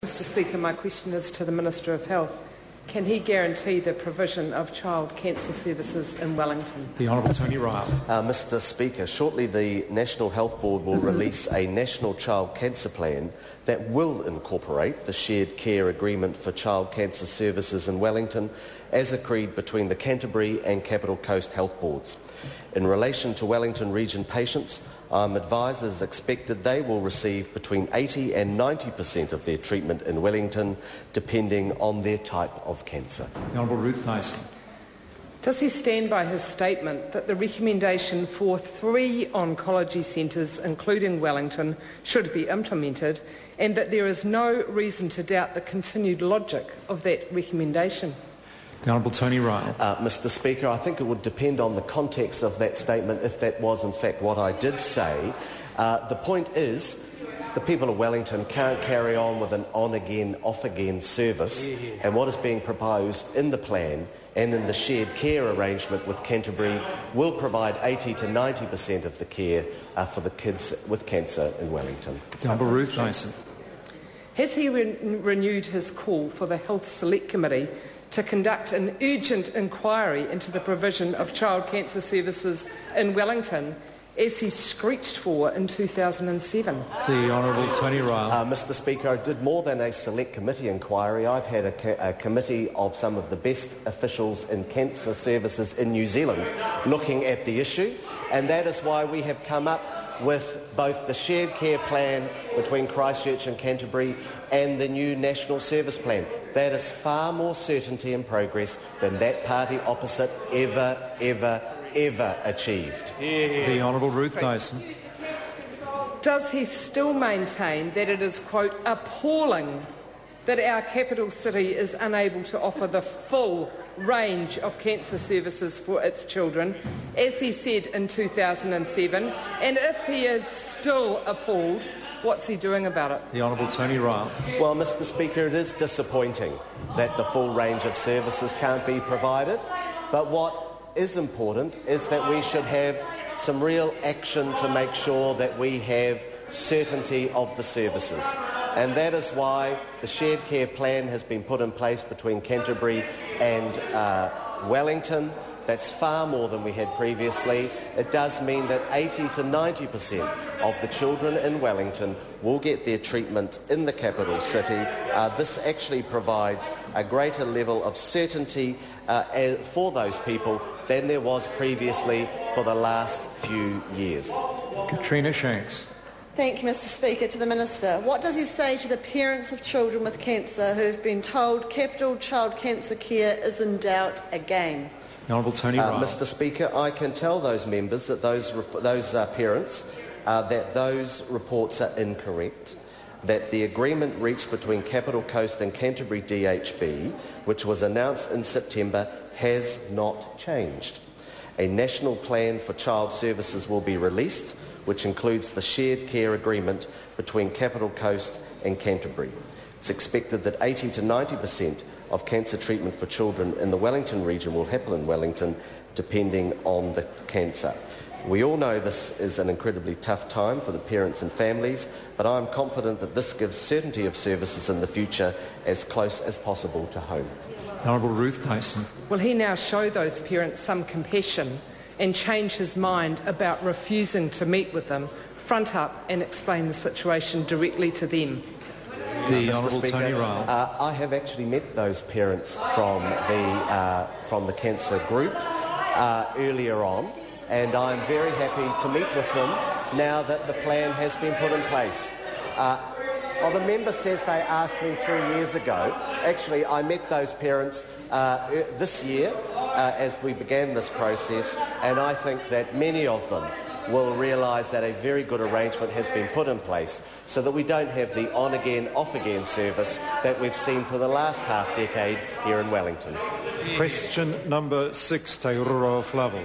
Mr Speaker, my question is to the Minister of Health. Can he guarantee the provision of child cancer services in Wellington? The Honourable Tony Ryle. Mr Speaker, shortly the National Health Board will release a National Child Cancer Plan that will incorporate the shared care agreement for child cancer services in Wellington as agreed between the Canterbury and Capital Coast Health Boards. In relation to Wellington region patients, I'm advised as expected they will receive between 80 and 90% of their treatment in Wellington, depending on their type of cancer. The Honourable Ruth Dyson. Does he stand by his statement that the recommendation for 3 oncology centres, including Wellington, should be implemented, and that there is no reason to doubt the continued logic of that recommendation? The Honourable Tony Ryle. Mr Speaker, I think it would depend on the context of that statement if that was in fact what I did say. The point is the people of Wellington can't carry on with an on-again, off-again service, and what is being proposed in the plan and in the shared care arrangement with Canterbury will provide 80 to 90% of the care for the kids with cancer in Wellington. The Honourable Ruth Dyson. Has he renewed his call for the Health Select Committee to conduct an urgent inquiry into the provision of child cancer services in Wellington, as he screeched for in 2007? The Honourable Tony Ryle. Mr Speaker, I did more than a select committee inquiry. I've had a committee of some of the best officials in cancer services in New Zealand looking at the issue, and that is why we have come up with both the shared care plan between Christchurch and Canterbury and the new national service plan. That is far more certainty and progress than that party opposite ever achieved. The Honourable Ruth Dyson. Does he still maintain that it is, quote, appalling that our capital city is unable to offer the full range of cancer services for its children, as he said in 2007? And if he is still appalled, what's he doing about it? The Honourable Tony Ryle. Well, Mr Speaker, it is disappointing that the full range of services can't be provided, but what is important is that we should have some real action to make sure that we have certainty of the services. And that is why the shared care plan has been put in place between Canterbury and Wellington. That's far more than we had previously. It does mean that 80 to 90% of the children in Wellington will get their treatment in the capital city. This actually provides a greater level of certainty for those people than there was previously for the last few years. Katrina Shanks. Thank you, Mr Speaker. To the Minister, what does he say to the parents of children with cancer who have been told capital child cancer care is in doubt again? The Honourable Tony Ryle. Mr Speaker, I can tell those members that those parents that those reports are incorrect, that the agreement reached between Capital Coast and Canterbury DHB, which was announced in September, has not changed. A national plan for child services will be released, which includes the shared care agreement between Capital Coast and Canterbury. It's expected that 80 to 90% of cancer treatment for children in the Wellington region will happen in Wellington, depending on the cancer. We all know this is an incredibly tough time for the parents and families, but I'm confident that this gives certainty of services in the future as close as possible to home. Honourable Ruth Dyson. Will he now show those parents some compassion and change his mind about refusing to meet with them, front up and explain the situation directly to them? The Honourable Tony Ryle. I have actually met those parents from the cancer group earlier on, and I'm very happy to meet with them now that the plan has been put in place. The member says they asked me 3 years ago. Actually, I met those parents this year as we began this process, and I think that many of them will realise that a very good arrangement has been put in place so that we don't have the on-again, off-again service that we've seen for the last half-decade here in Wellington. Question number 6, Te Uroro Flavel.